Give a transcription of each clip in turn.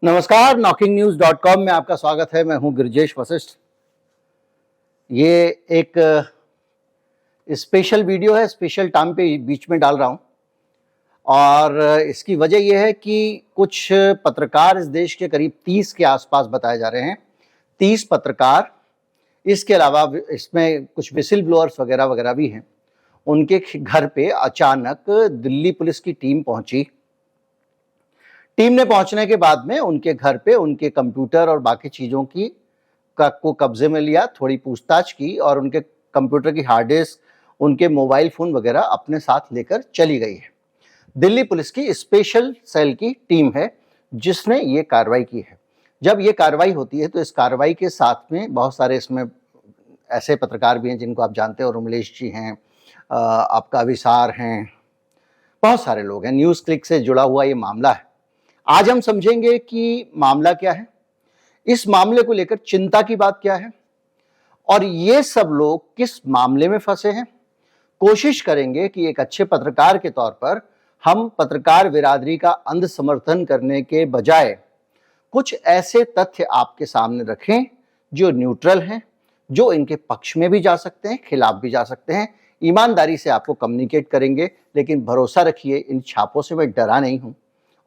नमस्कार, knocking-news.com में आपका स्वागत है। मैं हूं गिरिजेश वशिष्ठ। ये एक स्पेशल वीडियो है, स्पेशल टाइम पे बीच में डाल रहा हूं और इसकी वजह यह है कि कुछ पत्रकार इस देश के करीब 30 के आसपास बताए जा रहे हैं। 30 पत्रकार, इसके अलावा इसमें कुछ विसिल ब्लोअर्स वगैरह वगैरह भी हैं। उनके घर पे अचानक दिल्ली पुलिस की टीम पहुंची। टीम ने पहुंचने के बाद में उनके घर पे उनके कंप्यूटर और बाकी चीज़ों को कब्जे में लिया, थोड़ी पूछताछ की और उनके कंप्यूटर की हार्ड डिस्क, उनके मोबाइल फ़ोन वगैरह अपने साथ लेकर चली गई है। दिल्ली पुलिस की स्पेशल सेल की टीम है जिसने ये कार्रवाई की है। जब ये कार्रवाई होती है तो इस कार्रवाई के साथ में बहुत सारे इसमें ऐसे पत्रकार भी हैं जिनको आप जानते हो, रुमलेश जी हैं, आपका अविसार हैं, बहुत सारे लोग हैं। न्यूज़ क्लिक से जुड़ा हुआ ये मामला है। आज हम समझेंगे कि मामला क्या है, इस मामले को लेकर चिंता की बात क्या है और ये सब लोग किस मामले में फंसे हैं। कोशिश करेंगे कि एक अच्छे पत्रकार के तौर पर हम पत्रकार बिरादरी का अंध समर्थन करने के बजाय कुछ ऐसे तथ्य आपके सामने रखें जो न्यूट्रल हैं, जो इनके पक्ष में भी जा सकते हैं, खिलाफ भी जा सकते हैं। ईमानदारी से आपको कम्युनिकेट करेंगे, लेकिन भरोसा रखिए इन छापों से मैं डरा नहीं हूं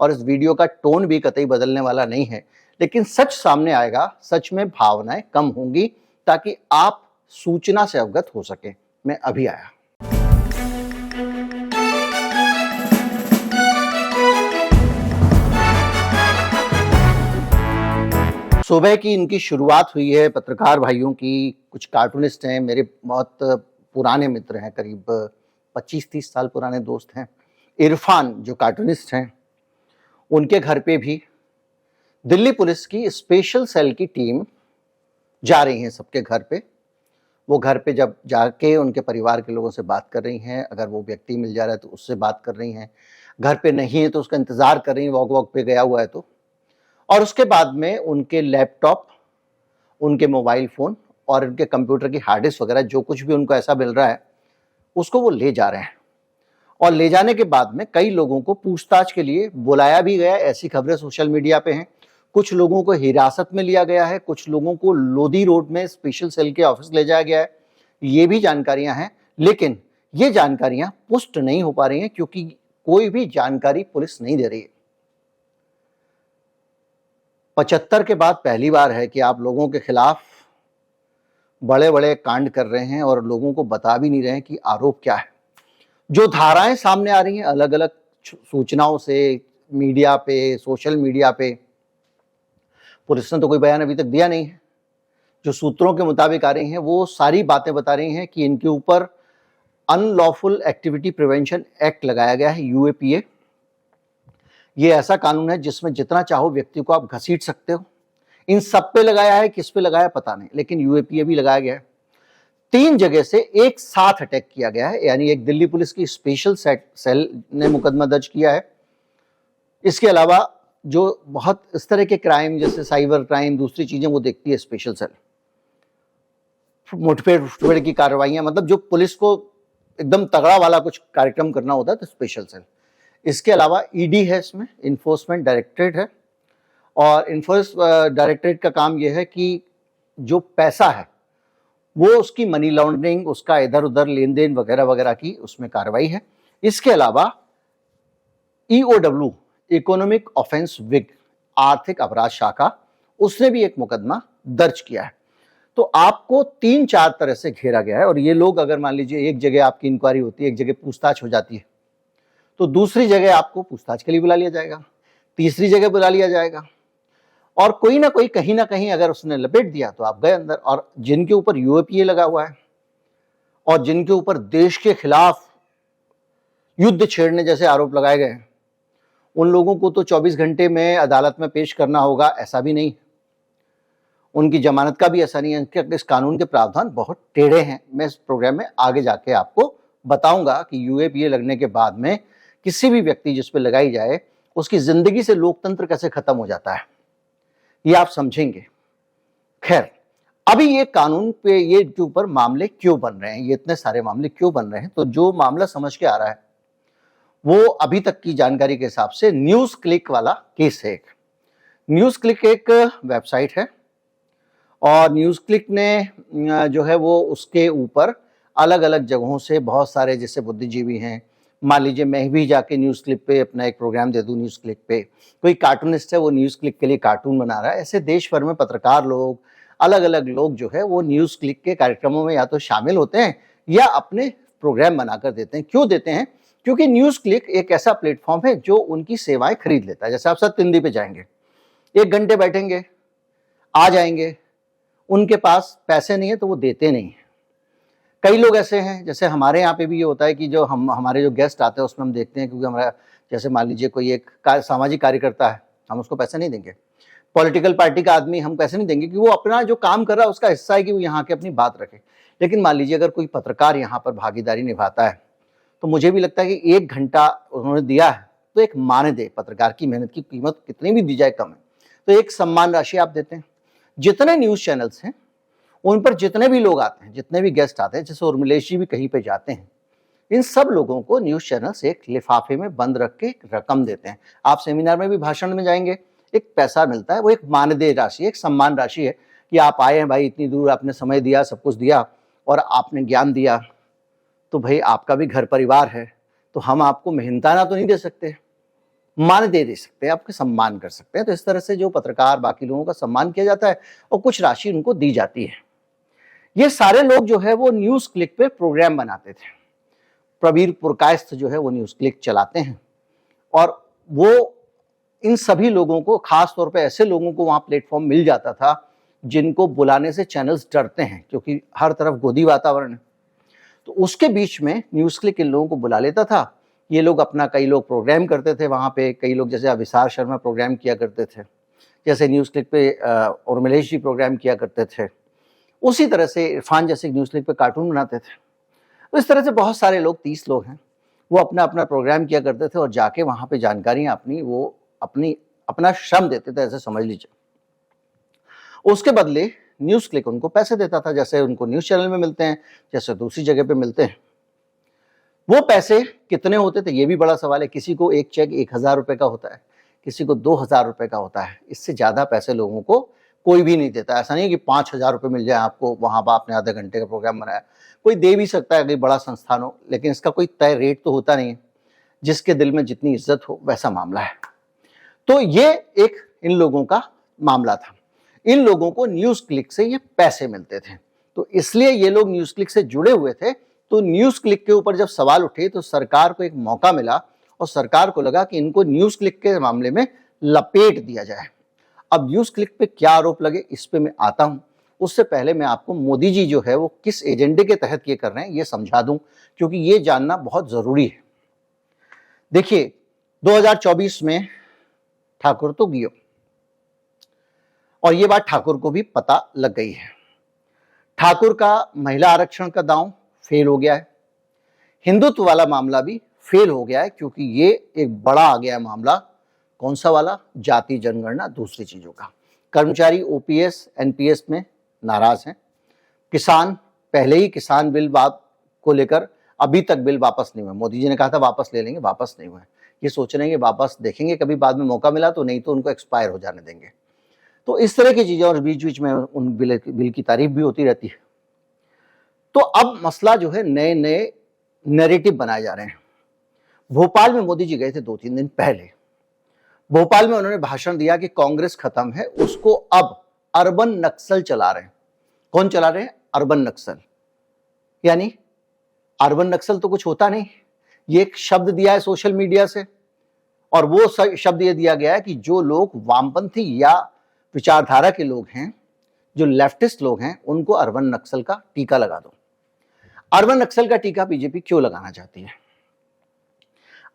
और इस वीडियो का टोन भी कतई बदलने वाला नहीं है। लेकिन सच सामने आएगा, सच में भावनाएं कम होंगी ताकि आप सूचना से अवगत हो सके। मैं अभी आया। सुबह की इनकी शुरुआत हुई है पत्रकार भाइयों की। कुछ कार्टूनिस्ट हैं, मेरे बहुत पुराने मित्र हैं, करीब 25-30 साल पुराने दोस्त हैं। इरफान जो कार्टूनिस्ट हैं, उनके घर पे भी दिल्ली पुलिस की स्पेशल सेल की टीम जा रही है सबके घर पे। वो घर पे जब जाके उनके परिवार के लोगों से बात कर रही हैं, अगर वो व्यक्ति मिल जा रहा है तो उससे बात कर रही हैं, घर पे नहीं है तो उसका इंतज़ार कर रही हैं, वॉक पे गया हुआ है तो। और उसके बाद में उनके लैपटॉप, उनके मोबाइल फ़ोन और उनके कंप्यूटर की हार्ड डिस्क वगैरह जो कुछ भी उनको ऐसा मिल रहा है, उसको वो ले जा रहे हैं। और ले जाने के बाद में कई लोगों को पूछताछ के लिए बुलाया भी गया, ऐसी खबरें सोशल मीडिया पे हैं। कुछ लोगों को हिरासत में लिया गया है, कुछ लोगों को लोधी रोड में स्पेशल सेल के ऑफिस ले जाया गया है। ये भी जानकारियां हैं, लेकिन ये जानकारियां पुष्ट नहीं हो पा रही हैं क्योंकि कोई भी जानकारी पुलिस नहीं दे रही है। 75 के बाद पहली बार है कि आप लोगों के खिलाफ बड़े बड़े कांड कर रहे हैं और लोगों को बता भी नहीं रहे हैं कि आरोप क्या है। जो धाराएं सामने आ रही हैं अलग अलग सूचनाओं से, मीडिया पे, सोशल मीडिया पे, पुलिस ने तो कोई बयान अभी तक दिया नहीं है। जो सूत्रों के मुताबिक आ रही हैं वो सारी बातें बता रही हैं कि इनके ऊपर अनलॉफुल एक्टिविटी प्रिवेंशन एक्ट लगाया गया है, यूएपीए। ये ऐसा कानून है जिसमें जितना चाहो व्यक्ति को आप घसीट सकते हो। इन सब पे लगाया है, किस पे लगाया पता नहीं, लेकिन यूएपीए भी लगाया गया है। 3 जगह से एक साथ अटैक किया गया है, यानी एक दिल्ली पुलिस की स्पेशल सेल ने मुकदमा दर्ज किया है। इसके अलावा जो बहुत इस तरह के क्राइम जैसे साइबर क्राइम, दूसरी चीजें वो देखती है स्पेशल सेल। मुठभेड़ की कार्रवाइयां, मतलब जो पुलिस को एकदम तगड़ा वाला कुछ कार्यक्रम करना होता है तो स्पेशल सेल। इसके अलावा ईडी है, इसमें इन्फोर्समेंट डायरेक्टरेट है और इन्फोर्समेंट डायरेक्टरेट का काम यह है कि जो पैसा है वो उसकी मनी लॉन्ड्रिंग, उसका इधर उधर लेन देन वगैरह वगैरह की उसमें कार्रवाई है। इसके अलावा ईओडब्ल्यू, इकोनॉमिक ऑफेंस विंग, आर्थिक अपराध शाखा, उसने भी एक मुकदमा दर्ज किया है। तो आपको 3-4 तरह से घेरा गया है और ये लोग, अगर मान लीजिए एक जगह आपकी इंक्वायरी होती है, एक जगह पूछताछ हो जाती है, तो दूसरी जगह आपको पूछताछ के लिए बुला लिया जाएगा, तीसरी जगह बुला लिया जाएगा और कोई ना कोई कहीं ना कहीं अगर उसने लपेट दिया तो आप गए अंदर। और जिनके ऊपर यूएपीए लगा हुआ है और जिनके ऊपर देश के खिलाफ युद्ध छेड़ने जैसे आरोप लगाए गए हैं, उन लोगों को तो 24 घंटे में अदालत में पेश करना होगा, ऐसा भी नहीं। उनकी जमानत का भी ऐसा नहीं है। इस कानून के प्रावधान बहुत टेढ़े हैं। मैं इस प्रोग्राम में आगे जाके आपको बताऊंगा कि यूएपीए लगने के बाद में किसी भी व्यक्ति जिस पे लगाई जाए उसकी जिंदगी से लोकतंत्र कैसे खत्म हो जाता है, ये आप समझेंगे। खैर, अभी ये कानून पे ये के ऊपर मामले क्यों बन रहे हैं, ये इतने सारे मामले क्यों बन रहे हैं, तो जो मामला समझ के आ रहा है वो अभी तक की जानकारी के हिसाब से न्यूज़ क्लिक वाला केस है। न्यूज़ क्लिक एक वेबसाइट है और न्यूज़ क्लिक ने जो है वो उसके ऊपर अलग अलग जगहों से बहुत सारे जैसे बुद्धिजीवी हैं, मान लीजिए मैं भी जाके न्यूज़ क्लिक पे अपना एक प्रोग्राम दे दूं न्यूज़ क्लिक पे, कोई कार्टूनिस्ट है वो न्यूज़ क्लिक के लिए कार्टून बना रहा है, ऐसे देश भर में पत्रकार लोग, अलग अलग लोग जो है वो न्यूज़ क्लिक के कार्यक्रमों में या तो शामिल होते हैं या अपने प्रोग्राम बनाकर देते हैं। क्यों देते हैं? क्योंकि न्यूज़ क्लिक एक ऐसा प्लेटफॉर्म है जो उनकी सेवाएं खरीद लेता है। जैसे आप सत्यनिधि पे जाएंगे, 1 घंटे बैठेंगे, आ जाएंगे, उनके पास पैसे नहीं है तो वो देते नहीं है। कई लोग ऐसे हैं, जैसे हमारे यहाँ पे भी ये होता है कि जो हमारे जो गेस्ट आते हैं उसमें हम देखते हैं, क्योंकि हमारा जैसे मान लीजिए कोई एक सामाजिक कार्यकर्ता है, हम उसको पैसे नहीं देंगे। पॉलिटिकल पार्टी का आदमी हम पैसे नहीं देंगे कि वो अपना जो काम कर रहा है उसका हिस्सा है कि वो यहाँ के अपनी बात रखे। लेकिन मान लीजिए अगर कोई पत्रकार यहाँ पर भागीदारी निभाता है तो मुझे भी लगता है कि 1 घंटा उन्होंने दिया है तो एक मानदेय, पत्रकार की मेहनत की कीमत कितनी भी दी जाए कम है, तो एक सम्मान राशि आप देते हैं। जितने न्यूज़ चैनल्स हैं उन पर जितने भी लोग आते हैं, जितने भी गेस्ट आते हैं, जैसे उर्मिलेश जी भी कहीं पे जाते हैं, इन सब लोगों को न्यूज़ चैनल्स एक लिफाफे में बंद रख के एक रकम देते हैं। आप सेमिनार में भी भाषण में जाएंगे, एक पैसा मिलता है, वो एक मानदेय राशि, एक सम्मान राशि है कि आप आए हैं भाई, इतनी दूर आपने समय दिया, सब कुछ दिया और आपने ज्ञान दिया, तो भाई आपका भी घर परिवार है, तो हम आपको मेहनताना तो नहीं दे सकते, मानदेय दे सकते हैं, आपके सम्मान कर सकते हैं। तो इस तरह से जो पत्रकार बाकी लोगों का सम्मान किया जाता है और कुछ राशि उनको दी जाती है। ये सारे लोग जो है वो न्यूज़ क्लिक पे प्रोग्राम बनाते थे। प्रवीर पुरकायस्थ जो है वो न्यूज़ क्लिक चलाते हैं और वो इन सभी लोगों को, खास तौर पे ऐसे लोगों को वहाँ प्लेटफॉर्म मिल जाता था जिनको बुलाने से चैनल्स डरते हैं, क्योंकि हर तरफ गोदी वातावरण है। तो उसके बीच में न्यूज़ क्लिक इन लोगों को बुला लेता था। ये लोग अपना, कई लोग प्रोग्राम करते थे वहाँ पे, कई लोग जैसे अविसार शर्मा प्रोग्राम किया करते थे, जैसे न्यूज़ क्लिक पे उर्मिलेश जी प्रोग्राम किया करते थे, उसी तरह से इरफान जैसे न्यूज़ क्लिक पे कार्टून बनाते थे। तो इस तरह से बहुत सारे लोग, 30 लोग हैं, वो अपना अपना प्रोग्राम किया करते थे और जाके वहाँ पे जानकारियाँ अपना श्रम देते थे, ऐसे समझ लीजिए। उसके बदले न्यूज़ क्लिक उनको पैसे देता था, जैसे उनको न्यूज़ चैनल में मिलते हैं, जैसे दूसरी जगह पे मिलते हैं। वो पैसे कितने होते थे ये भी बड़ा सवाल है। किसी को एक चेक 1000 रुपये का होता है, किसी को 2000 रुपये का होता है। इससे ज़्यादा पैसे लोगों को कोई भी नहीं देता। ऐसा नहीं है कि 5000 रुपये मिल जाए आपको, वहाँ पर आपने आधे घंटे का प्रोग्राम बनाया। कोई दे भी सकता है, कोई बड़ा संस्थान हो, लेकिन इसका कोई तय रेट तो होता नहीं है। जिसके दिल में जितनी इज्जत हो वैसा मामला है। तो ये एक इन लोगों का मामला था। इन लोगों को न्यूज़ क्लिक से ये पैसे मिलते थे, तो इसलिए ये लोग न्यूज़ क्लिक से जुड़े हुए थे। तो न्यूज़ क्लिक के ऊपर जब सवाल उठे तो सरकार को एक मौका मिला और सरकार को लगा कि इनको न्यूज़ क्लिक के मामले में लपेट दिया जाए। अब न्यूज़ क्लिक पे क्या आरोप लगे इस पे मैं आता हूं। उससे पहले मैं आपको मोदी जी जो है वो किस एजेंडे के तहत ये कर रहे हैं ये समझा दूं, क्योंकि ये जानना बहुत जरूरी है। देखिए, 2024 में ठाकुर तो गियो, और ये बात ठाकुर को भी पता लग गई है। ठाकुर का महिला आरक्षण का दांव फेल हो गया है, हिंदुत्व वाला मामला भी फेल हो गया है, क्योंकि ये एक बड़ा आ गया है मामला। कौन सा वाला? जाति जनगणना, दूसरी चीजों का। कर्मचारी ओपीएस एनपीएस में नाराज हैं। किसान, पहले ही किसान बिल बात को लेकर अभी तक बिल वापस नहीं हुए। मोदी जी ने कहा था वापस ले लेंगे, वापस नहीं हुए। ये सोच रहे हैं कि वापस देखेंगे कभी बाद में मौका मिला तो, नहीं तो उनको एक्सपायर हो जाने देंगे। तो इस तरह की चीजें, और बीच बीच में उन बिल की तारीफ भी होती रहती है। तो अब मसला जो है, नए नए नैरेटिव बनाए जा रहे हैं। भोपाल में मोदी जी गए थे 2-3 दिन पहले। भोपाल में उन्होंने भाषण दिया कि कांग्रेस खत्म है, उसको अब अर्बन नक्सल चला रहे हैं। कौन चला रहे हैं? अर्बन नक्सल। यानी अर्बन नक्सल तो कुछ होता नहीं, ये एक शब्द दिया है सोशल मीडिया से, और वो शब्द ये दिया गया है कि जो लोग वामपंथी या विचारधारा के लोग हैं, जो लेफ्टिस्ट लोग हैं, उनको अर्बन नक्सल का टीका लगा दो। अर्बन नक्सल का टीका बीजेपी क्यों लगाना चाहती है?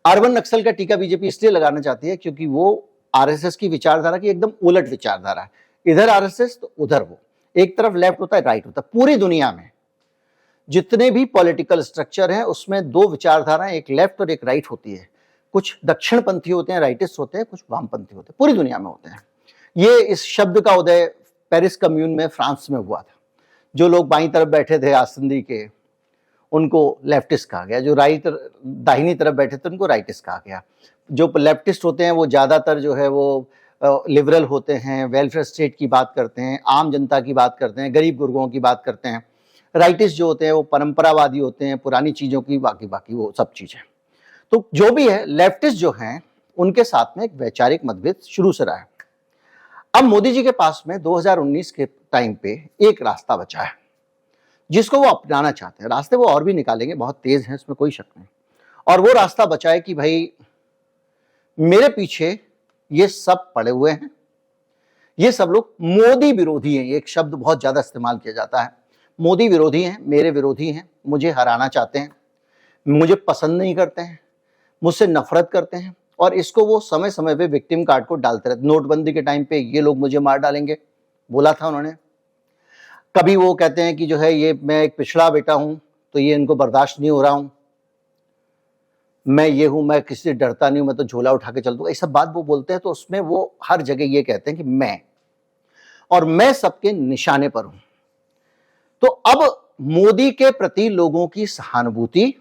अर्बन नक्सल का टीका बीजेपी इसलिए लगाना चाहती है क्योंकि वो आरएसएस की विचारधारा की एकदम उलट विचारधारा है। इधर आरएसएस तो उधर वो, एक तरफ लेफ्ट होता है, राइट होता है। पूरी दुनिया में जितने भी पॉलिटिकल स्ट्रक्चर हैं उसमें 2 विचारधाराएं, एक लेफ्ट और एक राइट होती है। कुछ दक्षिणपंथी होते हैं, राइटिस्ट होते हैं, कुछ वामपंथी होते हैं, पूरी दुनिया में होते हैं। ये इस शब्द का उदय पेरिस कम्यून में, फ्रांस में हुआ था। जो लोग बाईं तरफ बैठे थे आसंदी के, उनको लेफ्टिस्ट कहा गया। जो दाहिनी तरफ बैठे थे उनको राइटिस्ट कहा गया। जो लेफ्टिस्ट होते हैं वो ज्यादातर जो है वो लिबरल होते हैं, वेलफेयर स्टेट की बात करते हैं, आम जनता की बात करते हैं, गरीब गुरबों की बात करते हैं। राइटिस्ट जो होते हैं वो परंपरावादी होते हैं, पुरानी चीज़ों की बाकी बाकी वो सब चीज़ें। तो जो भी है, लेफ्टिस्ट जो हैं उनके साथ में एक वैचारिक मतभेद शुरू से रहा है। अब मोदी जी के पास में 2019 के टाइम पे एक रास्ता बचा है जिसको वो अपनाना चाहते हैं। रास्ते वो और भी निकालेंगे, बहुत तेज हैं, इसमें कोई शक नहीं। और वो रास्ता बचा है कि भाई मेरे पीछे ये सब पड़े हुए हैं, ये सब लोग मोदी विरोधी हैं। ये एक शब्द बहुत ज्यादा इस्तेमाल किया जाता है, मोदी विरोधी हैं, मेरे विरोधी हैं, मुझे हराना चाहते हैं, मुझे पसंद नहीं करते हैं, मुझसे नफरत करते हैं। और इसको वो समय समय पे विक्टिम कार्ड को डालते रहते। नोटबंदी के टाइम पे ये लोग मुझे मार डालेंगे, बोला था उन्होंने। कभी वो कहते हैं कि जो है ये मैं एक पिछड़ा बेटा हूं, तो ये इनको बर्दाश्त नहीं हो रहा हूं, मैं ये हूं, मैं किसी से डरता नहीं हूं, मैं तो झोला उठा के चल दूंगा, ये सब बात वो बोलते हैं। तो उसमें वो हर जगह ये कहते हैं कि मैं सबके निशाने पर हूं। तो अब मोदी के प्रति लोगों की सहानुभूति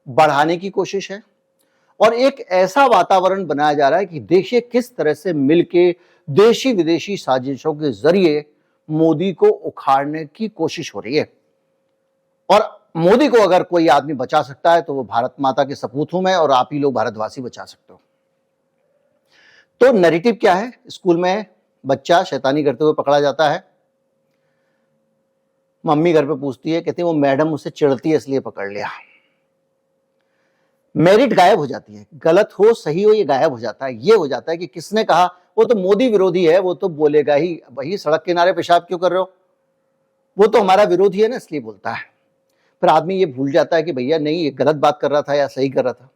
बढ़ाने की कोशिश है और एक ऐसा वातावरण बनाया जा रहा है कि देखिए किस तरह से मिलके देशी विदेशी साजिशों के जरिए मोदी को उखाड़ने की कोशिश हो रही है। और मोदी को अगर कोई आदमी बचा सकता है तो वो भारत माता के सपूत हूं मैं, और आप ही लोग भारतवासी बचा सकते हो। तो नैरेटिव क्या है? स्कूल में बच्चा शैतानी करते हुए पकड़ा जाता है, मम्मी घर पे पूछती है, कहती है वो मैडम मुझसे चिढ़ती है इसलिए पकड़ लिया। मेरिट गायब हो जाती है, गलत हो सही हो ये गायब हो जाता है। ये हो जाता है कि किसने कहा, वो तो मोदी विरोधी है, वो तो बोलेगा ही, भाई सड़क किनारे पेशाब क्यों कर रहे हो, वो तो हमारा विरोधी है ना, इसलिए बोलता है। फिर आदमी ये भूल जाता है कि भैया नहीं, ये गलत बात कर रहा था या सही कर रहा था,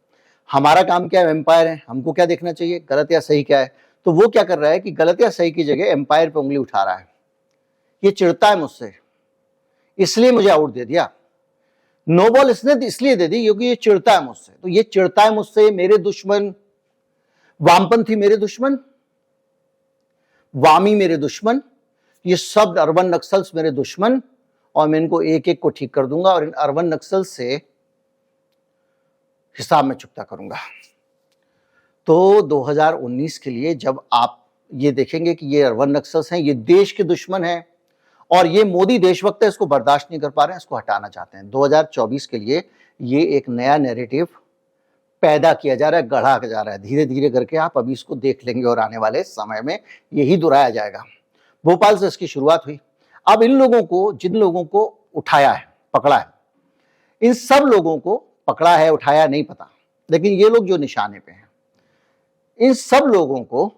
हमारा काम क्या है, एम्पायर है, हमको क्या देखना चाहिए गलत या सही क्या है। तो वो क्या कर रहा है कि गलत या सही की जगह एम्पायर पे उंगली उठा रहा है। ये चिढ़ता है मुझसे इसलिए मुझे आउट दे दिया, नो बॉल इसने इसलिए दे दी क्योंकि ये चिढ़ता है मुझसे। तो ये चिढ़ता है मुझसे, मेरे दुश्मन, वामपंथी मेरे दुश्मन, वामी मेरे दुश्मन, ये सब अर्बन नक्सल्स मेरे दुश्मन, और मैं इनको एक एक को ठीक कर दूंगा और इन अर्बन नक्सल से हिसाब में चुकता करूंगा। तो 2019 के लिए जब आप ये देखेंगे कि ये अर्बन नक्सल्स हैं, ये देश के दुश्मन हैं और ये मोदी देशभक्त है, इसको बर्दाश्त नहीं कर पा रहे हैं, इसको हटाना चाहते हैं। 2024 के लिए ये एक नया नैरेटिव पैदा किया जा रहा है, गढ़ा जा रहा है धीरे धीरे करके। आप अभी इसको देख लेंगे और आने वाले समय में यही दोहराया जाएगा। भोपाल से इसकी शुरुआत हुई। अब इन लोगों को, जिन लोगों को उठाया है, पकड़ा है, इन सब लोगों को पकड़ा है, उठाया नहीं पता, लेकिन ये लोग जो निशाने पे हैं, इन सब लोगों को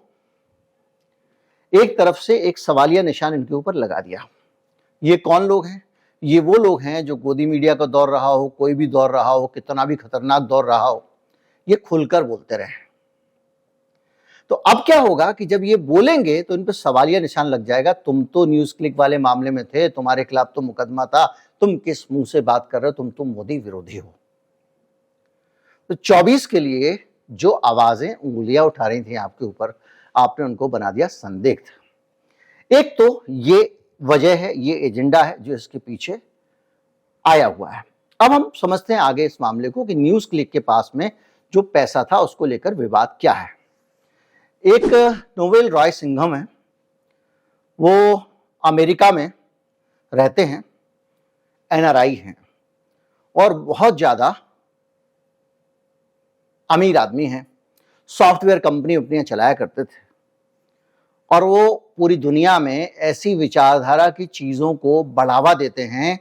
एक तरफ से एक सवालिया निशान इनके ऊपर लगा दिया। ये कौन लोग हैं? ये वो लोग हैं जो गोदी मीडिया का दौर रहा हो, कोई भी दौर रहा हो, कितना भी खतरनाक दौर रहा हो, ये खुलकर बोलते रहे। तो अब क्या होगा कि जब ये बोलेंगे तो इन पर सवालिया निशान लग जाएगा, तुम तो न्यूज क्लिक वाले मामले में थे, तुम्हारे खिलाफ तो मुकदमा था, तुम किस मुंह से बात कर रहे हो, तुम तो मोदी विरोधी हो। तो 24 के लिए जो आवाजें उंगलियां उठा रही थी आपके ऊपर, आपने उनको बना दिया संदिग्ध। एक तो ये वजह है, ये एजेंडा है जो इसके पीछे आया हुआ है। अब हम समझते हैं आगे इस मामले को कि न्यूज क्लिक के पास में जो पैसा था उसको लेकर विवाद क्या है। एक नोवेल रॉय सिंघम है, वो अमेरिका में रहते हैं, एनआरआई हैं और बहुत ज्यादा अमीर आदमी हैं, सॉफ्टवेयर कंपनी अपनी चलाया करते थे और वो पूरी दुनिया में ऐसी विचारधारा की चीजों को बढ़ावा देते हैं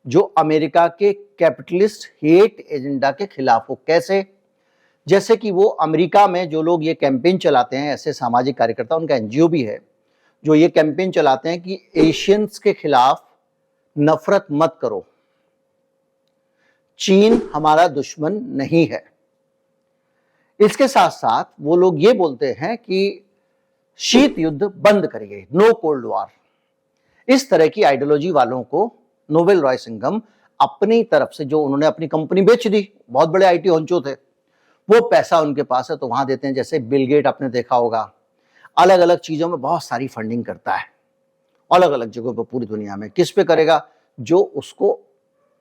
जो अमेरिका के कैपिटलिस्ट हेट एजेंडा के खिलाफ हो। कैसे? जैसे कि वो अमेरिका में जो लोग ये कैंपेन चलाते हैं, ऐसे सामाजिक कार्यकर्ता, उनका एनजीओ भी है जो ये कैंपेन चलाते हैं कि एशियंस के खिलाफ नफरत मत करो, चीन हमारा दुश्मन नहीं है। इसके साथ साथ वो लोग ये बोलते हैं कि शीत युद्ध बंद करिए, नो कोल्ड वॉर। इस तरह की आइडियोलॉजी वालों को नोवेल रॉय सिंघम अपनी तरफ से, जो उन्होंने अपनी कंपनी बेच दी, बहुत बड़े आईटी होंचो थे, वो पैसा उनके पास है तो वहां देते हैं। जैसे बिल गेट आपने देखा होगा, अलग अलग चीजों में बहुत सारी फंडिंग करता है, अलग अलग जगहों पर पूरी दुनिया में। किस पे करेगा? जो उसको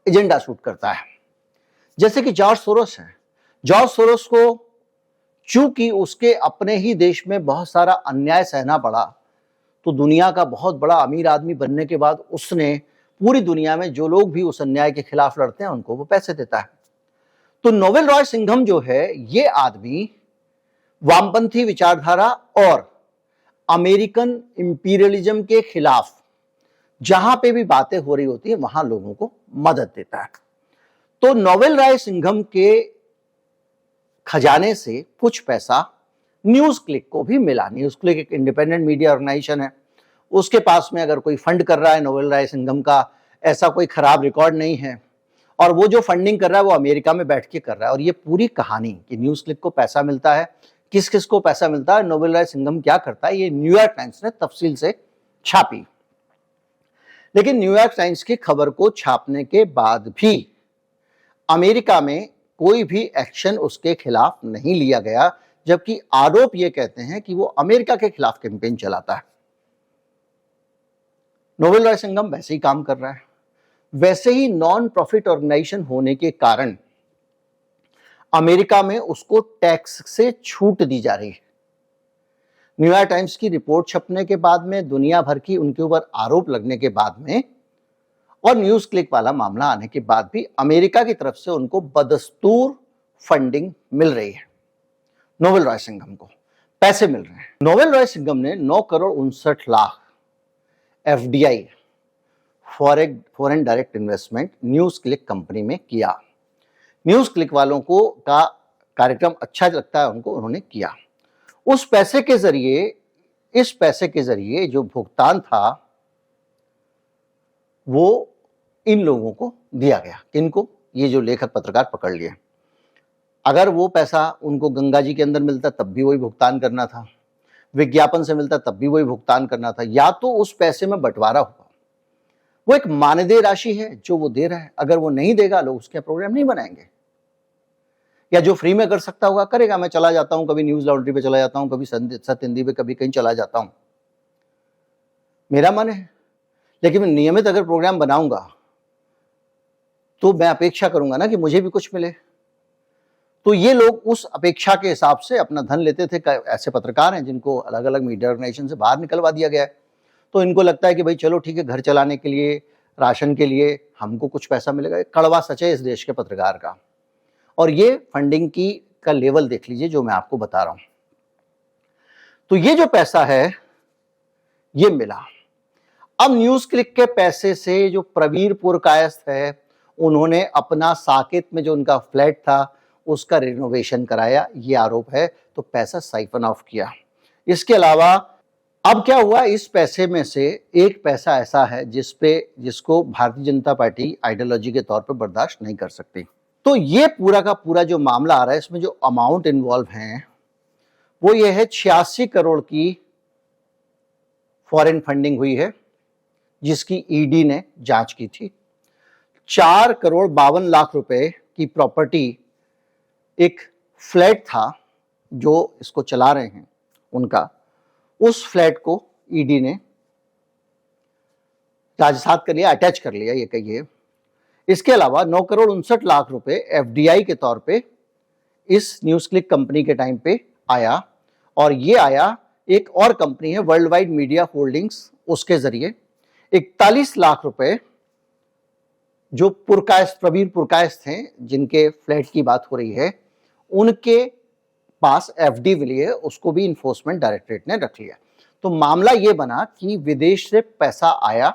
एजेंडा सूट करता है। जैसे कि जॉर्ज सोरोस है, जॉर्ज सोरोस को चूंकि उसके अपने ही देश में बहुत सारा अन्याय सहना पड़ा, तो दुनिया का बहुत बड़ा अमीर आदमी बनने के बाद उसने पूरी दुनिया में जो लोग भी उस अन्याय के खिलाफ लड़ते हैं उनको वो पैसे देता है। तो नोवेल रॉय सिंघम जो है, ये आदमी वामपंथी विचारधारा और अमेरिकन इंपीरियलिज्म के खिलाफ जहां पे भी बातें हो रही होती है वहां लोगों को मदद देता है। तो नोवेल रॉय सिंघम के खजाने से कुछ पैसा न्यूज क्लिक को भी मिला। न्यूज क्लिक एक इंडिपेंडेंट मीडिया ऑर्गेनाइजेशन है, उसके पास में अगर कोई फंड कर रहा है नोवेल रॉय सिंघम का ऐसा कोई खराब रिकॉर्ड नहीं है, और वो जो फंडिंग कर रहा है वो अमेरिका में बैठ के कर रहा है। और ये पूरी कहानी कि न्यूज क्लिक को पैसा मिलता है, किस किस को पैसा मिलता है, नोवेल रॉय सिंघम क्या करता है, ये न्यूयॉर्क टाइम्स ने तफसील से छापी। लेकिन न्यूयॉर्क टाइम्स की खबर को छापने के बाद भी अमेरिका में कोई भी एक्शन उसके खिलाफ नहीं लिया गया, जबकि आरोप ये कहते हैं कि वो अमेरिका के खिलाफ कैंपेन चलाता है। नोवेल रॉय सिंघम वैसे ही काम कर रहा है, वैसे ही नॉन प्रॉफिट ऑर्गेनाइजेशन होने के कारण अमेरिका में उसको टैक्स से छूट दी जा रही है। न्यूयॉर्क टाइम्स की रिपोर्ट छपने के बाद में, दुनिया भर की उनके ऊपर आरोप लगने के बाद में और न्यूज क्लिक वाला मामला आने के बाद भी अमेरिका की तरफ से उनको बदस्तूर फंडिंग मिल रही है। नोवेल रॉय सिंघम को पैसे मिल रहे हैं। नोवेल रॉय सिंघम ने 9,59,00,000 FDI foreign direct investment news click company में किया। न्यूज क्लिक वालों को का कार्यक्रम अच्छा लगता है उनको, उन्होंने किया। उस पैसे के जरिए, इस पैसे के जरिए जो भुगतान था वो इन लोगों को दिया गया। किनको? ये जो लेखक पत्रकार पकड़ लिए। अगर वो पैसा उनको गंगा जी के अंदर मिलता तब भी वही भुगतान करना था, विज्ञापन से मिलता तब भी वही भुगतान करना था, या तो उस पैसे में बंटवारा हुआ। वो एक मानदेय राशि है जो वो दे रहा है, अगर वो नहीं देगा लोग उसके प्रोग्राम नहीं बनाएंगे। या जो फ्री में कर सकता होगा करेगा। मैं चला जाता हूं, कभी न्यूज लॉन्ड्री पे चला जाता हूं, कभी सत्य हिंदी पे, कभी कहीं चला जाता हूं, मेरा मन है। लेकिन मैं नियमित अगर प्रोग्राम बनाऊंगा तो मैं अपेक्षा करूंगा ना कि मुझे भी कुछ मिले। तो ये लोग उस अपेक्षा के हिसाब से अपना धन लेते थे। ऐसे पत्रकार हैं जिनको अलग अलग मीडिया ऑर्गेनाइजेशन से बाहर निकलवा दिया गया है, तो इनको लगता है कि भाई चलो ठीक है, घर चलाने के लिए, राशन के लिए हमको कुछ पैसा मिलेगा। कड़वा सच है इस देश के पत्रकार का। और ये फंडिंग की का लेवल देख लीजिए जो मैं आपको बता रहा हूं। तो ये जो पैसा है ये मिला। अब न्यूज क्लिक के पैसे से जो प्रवीर पुरकायस्थ है, उन्होंने अपना साकेत में जो उनका फ्लैट था उसका रिनोवेशन कराया, ये आरोप है। तो पैसा साइफन ऑफ किया। इसके अलावा अब क्या हुआ, इस पैसे में से एक पैसा ऐसा है जिसको भारतीय जनता पार्टी आइडियोलॉजी के तौर पर बर्दाश्त नहीं कर सकती। तो ये पूरा का पूरा जो मामला आ रहा है, इसमें जो अमाउंट इन्वॉल्व हैं वो ये है 86 करोड़ की फॉरेन फंडिंग हुई है जिसकी ईडी ने जांच की थी। 4,52,00,000 रुपए की प्रॉपर्टी, एक फ्लैट था जो इसको चला रहे हैं उनका, उस फ्लैट को ईडी ने राजसात कर लिया, अटैच कर लिया ये कहिए। इसके अलावा 9,59,00,000 रुपए एफडीआई के तौर पे इस न्यूज क्लिक कंपनी के टाइम पे आया, और ये आया एक और कंपनी है वर्ल्ड वाइड मीडिया होल्डिंग्स, उसके जरिए 41 लाख रुपए जो प्रवीर पुरकायस्थ हैं जिनके फ्लैट की बात हो रही है, उनके पास एफडी मिली है, उसको भी इन्फोर्समेंट डायरेक्टरेट ने रख लिया। तो मामला ये बना कि विदेश से पैसा आया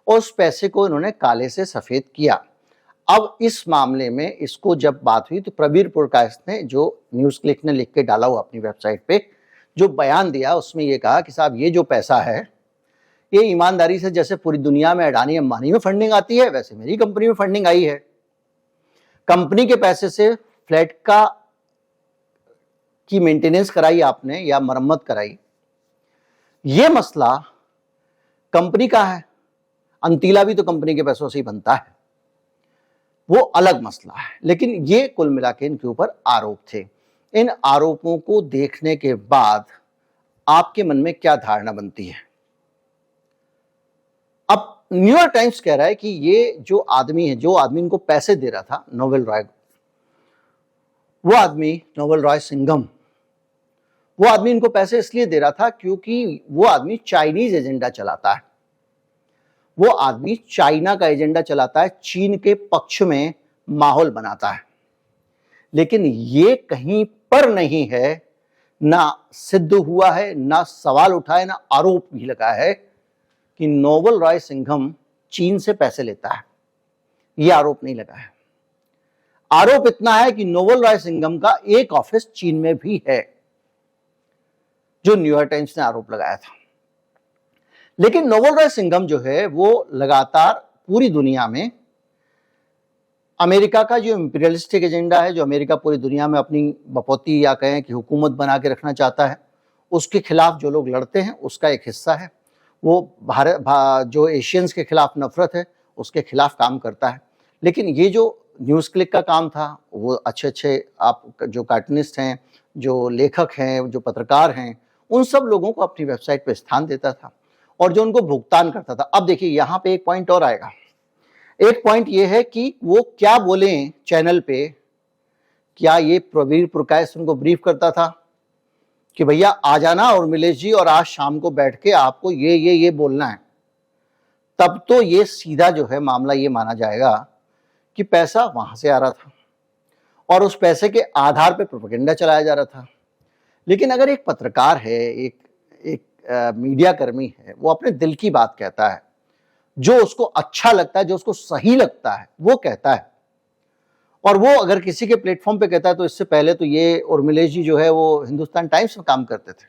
और उस पैसे को इन्होंने काले से सफेद किया। अब इस मामले में इसको जब बात हुई तो प्रवीर पुरकायस्थ ने, जो न्यूज क्लिक ने लिख के डाला हुआ अपनी वेबसाइट पे, जो बयान दिया उसमें ये कहा कि साहब ये जो पैसा है ये ईमानदारी से, जैसे पूरी दुनिया में अडानी अंबानी में फंडिंग आती है वैसे मेरी कंपनी में फंडिंग आई है। कंपनी के पैसे से फ्लैट की मेंटेनेंस कराई आपने या मरम्मत कराई, ये मसला कंपनी का है। अंतीला भी तो कंपनी के पैसों से ही बनता है, वो अलग मसला है। लेकिन ये कुल मिला के इनके ऊपर आरोप थे। इन आरोपों को देखने के बाद आपके मन में क्या धारणा बनती है? अब न्यूयॉर्क टाइम्स कह रहा है कि ये जो आदमी है, जो आदमी इनको पैसे दे रहा था नोवेल रॉय, वो आदमी नोवेल रॉय सिंघम, वो आदमी इनको पैसे इसलिए दे रहा था क्योंकि वो आदमी चाइनीज एजेंडा चलाता है, वो आदमी चाइना का एजेंडा चलाता है, चीन के पक्ष में माहौल बनाता है। लेकिन ये कहीं पर नहीं है, ना सिद्ध हुआ है, ना सवाल उठा है, ना आरोप भी लगा है कि नोबल रॉय सिंघम चीन से पैसे लेता है। ये आरोप नहीं लगा है। आरोप इतना है कि नोबल रॉय सिंघम का एक ऑफिस चीन में भी है, जो न्यूयॉर्क टाइम्स ने आरोप लगाया था। लेकिन नोबल रॉय सिंघम जो है वो लगातार पूरी दुनिया में अमेरिका का जो इंपीरियलिस्टिक एजेंडा है, जो अमेरिका पूरी दुनिया में अपनी बपौती या कहें कि हुकूमत बना के रखना चाहता है, उसके खिलाफ जो लोग लड़ते हैं उसका एक हिस्सा है। वो जो एशियंस के खिलाफ नफरत है उसके खिलाफ काम करता है। लेकिन ये जो न्यूज़ क्लिक का काम था, वो अच्छे अच्छे आप जो कार्टूनिस्ट हैं, जो लेखक हैं, जो पत्रकार हैं, उन सब लोगों को अपनी वेबसाइट पर स्थान देता था और जो उनको भुगतान करता था। अब देखिए यहाँ पे एक पॉइंट और आएगा। एक पॉइंट ये है कि वो क्या बोले चैनल पे, क्या ये प्रवीर पुरकायस्थ उनको ब्रीफ करता था कि भैया आ जाना और मिलेश जी और आज शाम को बैठ के आपको ये बोलना है, तब तो ये सीधा जो है मामला ये माना जाएगा कि पैसा वहां से आ रहा था और उस पैसे के आधार पे प्रोपेगेंडा चलाया जा रहा था। लेकिन अगर एक पत्रकार है, एक मीडिया कर्मी है, वो अपने दिल की बात कहता है, जो उसको अच्छा लगता है, जो उसको सही लगता है वो कहता है, और वो अगर किसी के प्लेटफॉर्म पे कहता है, तो इससे पहले तो ये उर्मिलेश जी जो है वो हिंदुस्तान टाइम्स में काम करते थे,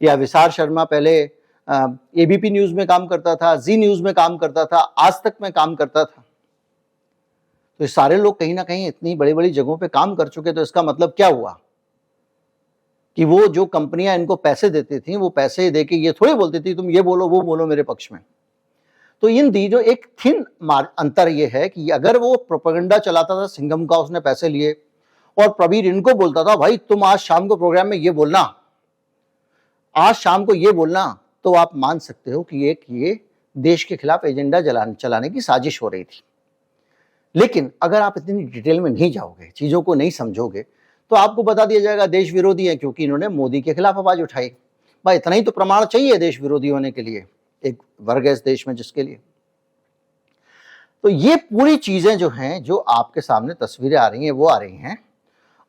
या विशाल शर्मा पहले एबीपी न्यूज में काम करता था, जी न्यूज में काम करता था, आज तक में काम करता था। तो ये सारे लोग कहीं ना कहीं इतनी बड़ी बड़ी जगहों पे काम कर चुके, तो इसका मतलब क्या हुआ कि वो जो कंपनियां इनको पैसे देती थी, वो पैसे देके ये थोड़ी बोलती थी तुम ये बोलो वो बोलो मेरे पक्ष में। तो इन जो एक थिन अंतर ये है कि अगर वो प्रोपेगेंडा चलाता था सिंघम का, उसने पैसे लिए, और प्रवीर इनको बोलता था भाई तुम आज शाम को प्रोग्राम में ये बोलना, आज शाम को ये बोलना, तो आप मान सकते हो कि एक ये देश के खिलाफ एजेंडा चलाने की साजिश हो रही थी। लेकिन अगर आप इतनी डिटेल में नहीं जाओगे, चीजों को नहीं समझोगे, तो आपको बता दिया जाएगा देश विरोधी है क्योंकि इन्होंने मोदी के खिलाफ आवाज उठाई। भाई इतना ही तो प्रमाण चाहिए देश विरोधी होने के लिए, एक वर्ग है इस देश में जिसके लिए। तो ये पूरी चीजें जो हैं, जो आपके सामने तस्वीरें आ रही हैं, वो आ रही हैं।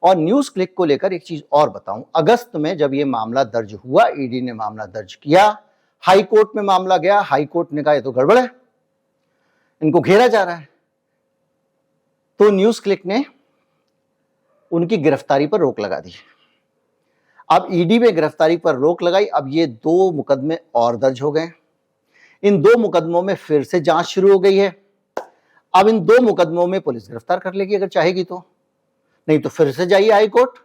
और न्यूज क्लिक को लेकर एक चीज और बताऊं, अगस्त में जब ये मामला दर्ज हुआ, ईडी ने मामला दर्ज किया, हाई कोर्ट में मामला गया, हाई कोर्ट ने कहा ये तो गड़बड़ है, इनको घेरा जा रहा है, तो न्यूज क्लिक ने उनकी गिरफ्तारी पर रोक लगा दी। अब ईडी में गिरफ्तारी पर रोक लगाई। अब ये 2 मुकदमे और दर्ज हो गए। इन 2 मुकदमों में फिर से जांच शुरू हो गई है। अब इन 2 मुकदमों में पुलिस गिरफ्तार कर लेगी अगर चाहेगी तो, नहीं तो फिर से जाइए हाई कोर्ट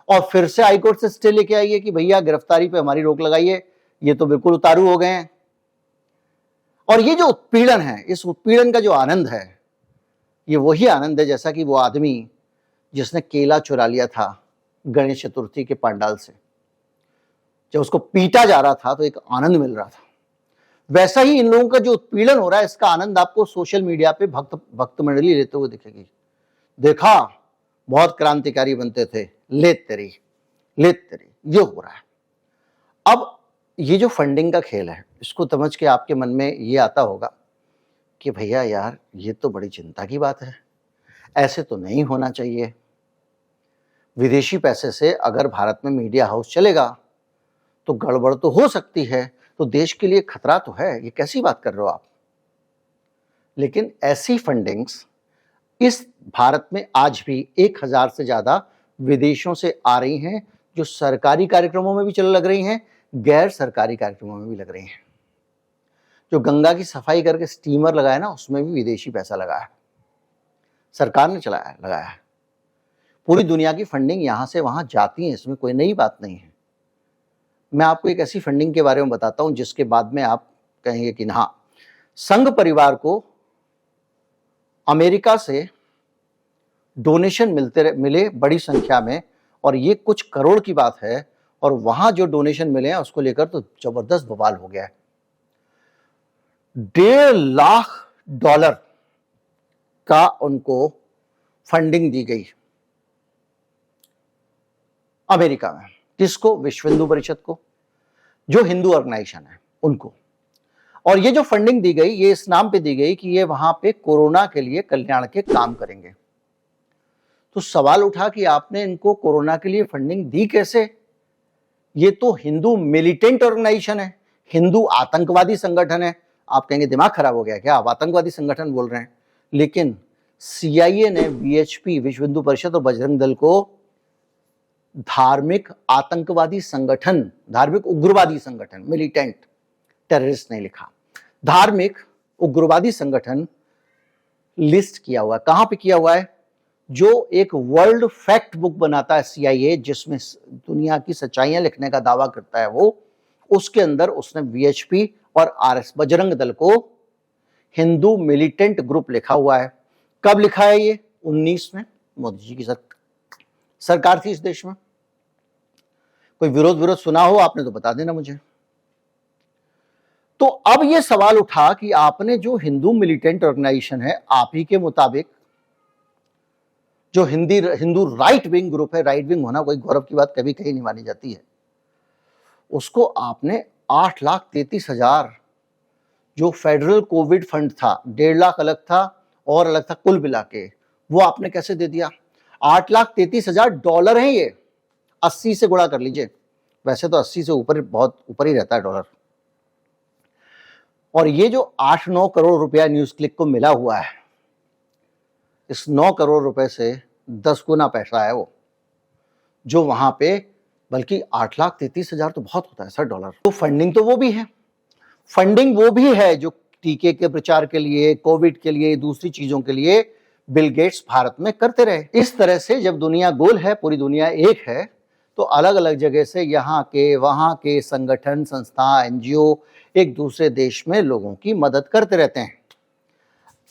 और फिर से हाई कोर्ट से स्टे लेके आइए कि भैया गिरफ्तारी पे हमारी रोक लगाइए, ये तो बिल्कुल उतारू हो गए हैं। और ये जो उत्पीड़न है, इस उत्पीड़न का जो आनंद है, ये वही आनंद है जैसा कि वो आदमी जिसने केला चुरा लिया था गणेश चतुर्थी के पंडाल से, जब उसको पीटा जा रहा था तो एक आनंद मिल रहा था, वैसा ही इन लोगों का जो उत्पीड़न हो रहा है, इसका आनंद आपको सोशल मीडिया पे भक्त मंडली लेते हुए दिखेगी। देखा बहुत क्रांतिकारी बनते थे, ले तेरी ये हो रहा है। अब ये जो फंडिंग का खेल है, इसको समझ के आपके मन में ये आता होगा कि भैया यार ये तो बड़ी चिंता की बात है, ऐसे तो नहीं होना चाहिए। विदेशी पैसे से अगर भारत में मीडिया हाउस चलेगा तो गड़बड़ तो हो सकती है, तो देश के लिए खतरा तो है, ये कैसी बात कर रहे हो आप। लेकिन ऐसी फंडिंग्स इस भारत में आज भी 1000 से ज्यादा विदेशों से आ रही हैं, जो सरकारी कार्यक्रमों में भी चल लग रही हैं, गैर सरकारी कार्यक्रमों में भी लग रही हैं। जो गंगा की सफाई करके स्टीमर लगाया ना, उसमें भी विदेशी पैसा लगा है, सरकार ने लगाया है। पूरी दुनिया की फंडिंग यहां से वहां जाती है, इसमें कोई नई बात नहीं है। मैं आपको एक ऐसी फंडिंग के बारे में बताता हूं जिसके बाद में आप कहेंगे कि हाँ, संघ परिवार को अमेरिका से डोनेशन मिले बड़ी संख्या में, और ये कुछ करोड़ की बात है, और वहां जो डोनेशन मिले हैं उसको लेकर तो जबरदस्त बवाल हो गया है। $1.5 लाख का उनको फंडिंग दी गई अमेरिका में। किसको? विश्व हिंदू परिषद को, जो हिंदू ऑर्गेनाइजेशन है उनको। और ये जो फंडिंग दी गई, ये इस नाम पे दी गई कि ये वहां पे कोरोना के लिए कल्याण के काम करेंगे। तो सवाल उठा कि आपने इनको कोरोना के लिए फंडिंग दी कैसे? ये तो हिंदू मिलिटेंट ऑर्गेनाइजेशन है, हिंदू आतंकवादी संगठन है। आप कहेंगे दिमाग खराब हो गया क्या, आप आतंकवादी संगठन बोल रहे हैं? लेकिन सीआईए ने वीएचपी, विश्व हिंदू परिषद और बजरंग दल को धार्मिक आतंकवादी संगठन, धार्मिक उग्रवादी संगठन, मिलिटेंट टेररिस्ट नहीं लिखा, धार्मिक उग्रवादी संगठन लिस्ट किया हुआ है। कहां पे किया हुआ है? जो एक वर्ल्ड फैक्ट बुक बनाता है सीआईए, जिसमें दुनिया की सच्चाइयां लिखने का दावा करता है वो, उसके अंदर उसने वीएचपी और आरएस बजरंग दल को हिंदू मिलिटेंट ग्रुप लिखा हुआ है। कब लिखा है ये? 19 में, मोदी जी की सरकार थी इस देश में। कोई विरोध सुना हो आपने तो बता देना मुझे। तो अब ये सवाल उठा कि आपने जो हिंदू मिलिटेंट ऑर्गेनाइजेशन है, आप ही के मुताबिक जो हिंदू राइट विंग ग्रुप है, राइट विंग होना कोई गौरव की बात कभी कहीं नहीं मानी जाती है, उसको आपने 8,33,000 जो फेडरल कोविड फंड था, 1.5 लाख अलग था और अलग था कुल मिला के, वो आपने कैसे दे दिया? $8,33,000 हैं ये, 80 से गुणा कर लीजिए, वैसे तो 80 से ऊपर, बहुत ऊपर ही रहता है डॉलर। और ये जो 8-9 करोड़ रुपया न्यूज क्लिक को मिला हुआ है, इस 9 करोड़ रुपए से 10 गुना पैसा है वो, जो वहां पे, बल्कि 8,33,000 तो बहुत होता है सर डॉलर। तो फंडिंग तो वो भी है, फंडिंग वो भी है जो टीके के प्रचार के लिए, कोविड के लिए, दूसरी चीजों के लिए बिल गेट्स भारत में करते रहे। इस तरह से जब दुनिया गोल है, पूरी दुनिया एक है, तो अलग अलग जगह से यहाँ के वहां के संगठन, संस्था, एनजीओ एक दूसरे देश में लोगों की मदद करते रहते हैं।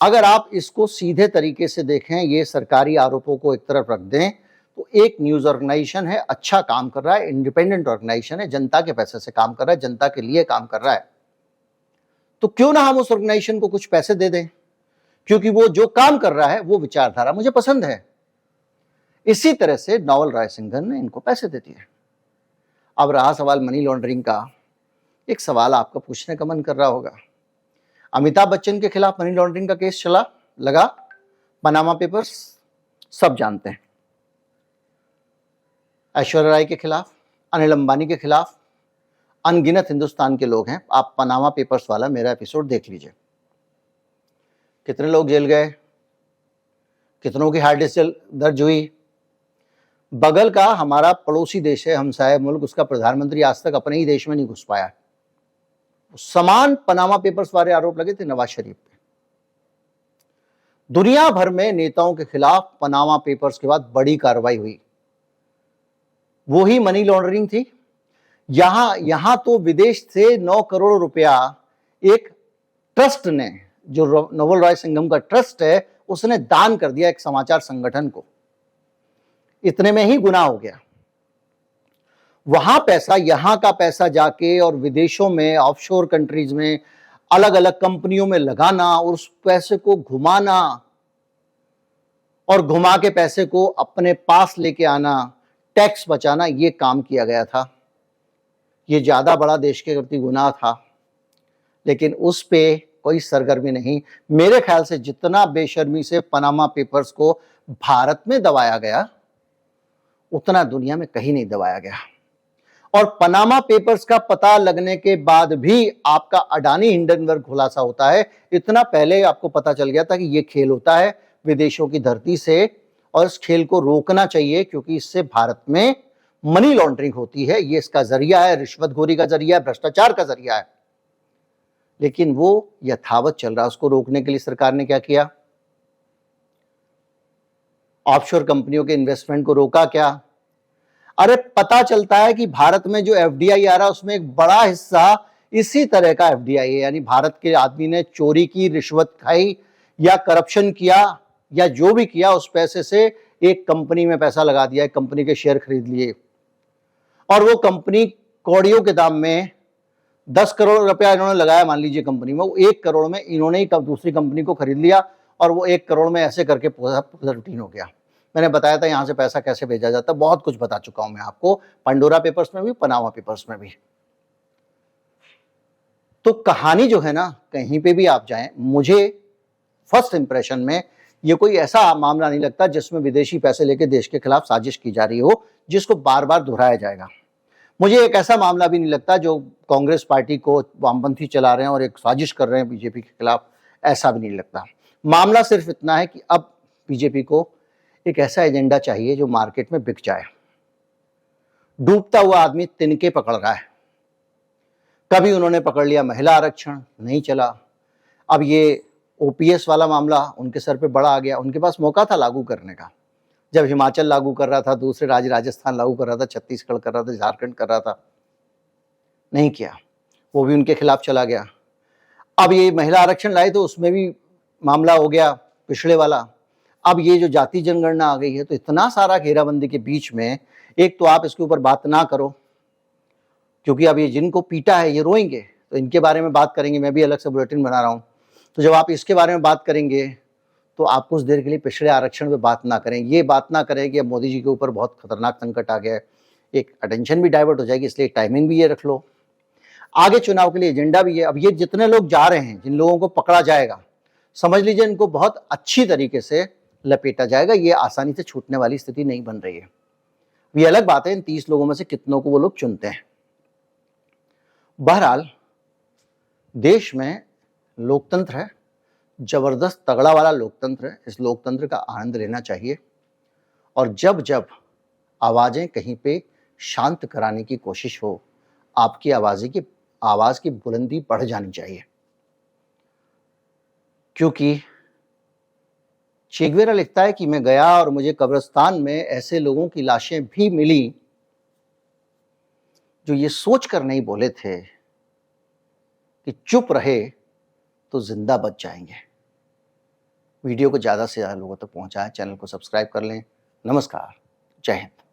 अगर आप इसको सीधे तरीके से देखें, ये सरकारी आरोपों को एक तरफ रख दें, तो एक न्यूज ऑर्गेनाइजेशन है, अच्छा काम कर रहा है, इंडिपेंडेंट ऑर्गेनाइजेशन है, जनता के पैसे से काम कर रहा है, जनता के लिए काम कर रहा है, तो क्यों ना हम उस ऑर्गेनाइजेशन को कुछ पैसे दे दें, क्योंकि वो जो काम कर रहा है वो विचारधारा मुझे पसंद है। इसी तरह से नवल राय सिंघन ने इनको पैसे दे दिए। अब रहा सवाल मनी लॉन्ड्रिंग का, एक सवाल आपका पूछने का मन कर रहा होगा, अमिताभ बच्चन के खिलाफ मनी लॉन्ड्रिंग का केस लगा, पनामा पेपर्स सब जानते हैं, ऐश्वर्या राय के खिलाफ, अनिल अंबानी के खिलाफ, अनगिनत हिंदुस्तान के लोग हैं। आप पनामा पेपर्स वाला मेरा एपिसोड देख लीजिए, कितने लोग जेल गए, कितनों की हार्ड डिस्क दर्ज हुई। बगल का हमारा पड़ोसी देश है, हमसाया मुल्क, उसका प्रधानमंत्री आज तक अपने ही देश में नहीं घुस पाया। समान पनामा पेपर्स वाले आरोप लगे थे नवाज शरीफ पे। दुनिया भर में नेताओं के खिलाफ पनामा पेपर्स के बाद बड़ी कार्रवाई हुई, वो ही मनी लॉन्ड्रिंग थी। यहां तो विदेश से 9 करोड़ रुपया एक ट्रस्ट ने, जो नवल राय सिंघम का ट्रस्ट है, उसने दान कर दिया एक समाचार संगठन को, इतने में ही गुनाह हो गया। वहां पैसा, यहां का पैसा जाके और विदेशों में, ऑफशोर कंट्रीज में, अलग अलग कंपनियों में लगाना और उस पैसे को घुमाना और घुमा के पैसे को अपने पास लेके आना, टैक्स बचाना, ये काम किया गया था। ये ज्यादा बड़ा देश के प्रति गुनाह था, लेकिन उस पे कोई सरगर्मी नहीं। मेरे ख्याल से जितना बेशर्मी से पनामा पेपर्स को भारत में दबाया गया, उतना दुनिया में कहीं नहीं दबाया गया। और पनामा पेपर्स का पता लगने के बाद भी आपका अडानी हिंडनबर्ग खुलासा होता है, इतना पहले आपको पता चल गया था कि यह खेल होता है विदेशों की धरती से, और इस खेल को रोकना चाहिए, क्योंकि इससे भारत में मनी लॉन्ड्रिंग होती है, ये इसका जरिया है, रिश्वतखोरी का जरिया है, भ्रष्टाचार का जरिया है। लेकिन वो यथावत चल रहा है। उसको रोकने के लिए सरकार ने क्या किया? ऑफशोर कंपनियों के इन्वेस्टमेंट को रोका क्या? अरे पता चलता है कि भारत में जो एफडीआई आ रहा है, उसमें एक बड़ा हिस्सा इसी तरह का एफडीआई है, यानी भारत के आदमी ने चोरी की, रिश्वत खाई या करप्शन किया या जो भी किया, उस पैसे से एक कंपनी में पैसा लगा दिया, एक कंपनी के शेयर खरीद लिए, और वो कंपनी कौड़ियों के दाम में 10 करोड़ रुपया इन्होंने लगाया, मान लीजिए कंपनी में, वो 1 करोड़ में इन्होंने ही दूसरी कंपनी को खरीद लिया, और वो 1 करोड़ में ऐसे करके पूरा रूटीन हो गया। मैंने बताया था यहाँ से पैसा कैसे भेजा जाता है, बहुत कुछ बता चुका हूं मैं आपको, पंडोरा पेपर्स में भी, पनामा पेपर्स में भी। तो कहानी जो है ना, कहीं पे भी आप जाएं, मुझे फर्स्ट इंप्रेशन में ये कोई ऐसा मामला नहीं लगता जिसमें विदेशी पैसे लेके देश के खिलाफ साजिश की जा रही हो, जिसको बार बार दोहराया जाएगा। मुझे एक ऐसा मामला भी नहीं लगता जो कांग्रेस पार्टी को वामपंथी चला रहे हैं और एक साजिश कर रहे हैं बीजेपी के खिलाफ, ऐसा भी नहीं लगता। मामला सिर्फ इतना है कि अब बीजेपी को एक ऐसा एजेंडा चाहिए जो मार्केट में बिक जाए। डूबता हुआ आदमी तिनके पकड़ रहा है। कभी उन्होंने पकड़ लिया महिला आरक्षण, नहीं चला। अब ये ओपीएस वाला मामला उनके सर पे बड़ा आ गया। उनके पास मौका था लागू करने का, जब हिमाचल लागू कर रहा था, दूसरे राज्य राजस्थान लागू कर रहा था, छत्तीसगढ़ कर रहा था, झारखंड कर रहा था, नहीं किया, वो भी उनके खिलाफ चला गया। अब ये महिला आरक्षण लाए तो उसमें भी मामला हो गया पिछड़े वाला। अब ये जो जाति जनगणना आ गई है, तो इतना सारा घेराबंदी के बीच में एक तो आप इसके ऊपर बात ना करो, क्योंकि अब ये जिनको पीटा है ये रोएंगे, तो इनके बारे में बात करेंगे। मैं भी अलग से बुलेटिन बना रहा हूं, तो जब आप इसके बारे में बात करेंगे तो आप कुछ देर के लिए पिछड़े आरक्षण पे बात ना करें, ये बात ना करें कि अब मोदी जी के ऊपर बहुत खतरनाक संकट आ गया है, एक अटेंशन भी डाइवर्ट हो जाएगी, इसलिए टाइमिंग भी ये रख लो। आगे चुनाव के लिए एजेंडा भी है। अब ये जितने लोग जा रहे हैं, जिन लोगों को पकड़ा जाएगा, समझ लीजिए इनको बहुत अच्छी तरीके से लपेटा जाएगा। ये आसानी से छूटने वाली स्थिति नहीं बन रही है। ये अलग बात है इन 30 लोगों में से कितनों को वो लोग चुनते हैं। बहरहाल देश में लोकतंत्र है, जबरदस्त तगड़ा वाला लोकतंत्र है। इस लोकतंत्र का आनंद लेना चाहिए, और जब जब आवाजें कहीं पे शांत कराने की कोशिश हो, आपकी आवाज की बुलंदी बढ़ जानी चाहिए। क्योंकि चेगवेरा लिखता है कि मैं गया और मुझे कब्रिस्तान में ऐसे लोगों की लाशें भी मिली जो ये सोचकर नहीं बोले थे कि चुप रहे तो जिंदा बच जाएंगे। वीडियो को ज़्यादा से ज़्यादा लोगों तक पहुंचाएं, चैनल को सब्सक्राइब कर लें। नमस्कार, जय हिंद।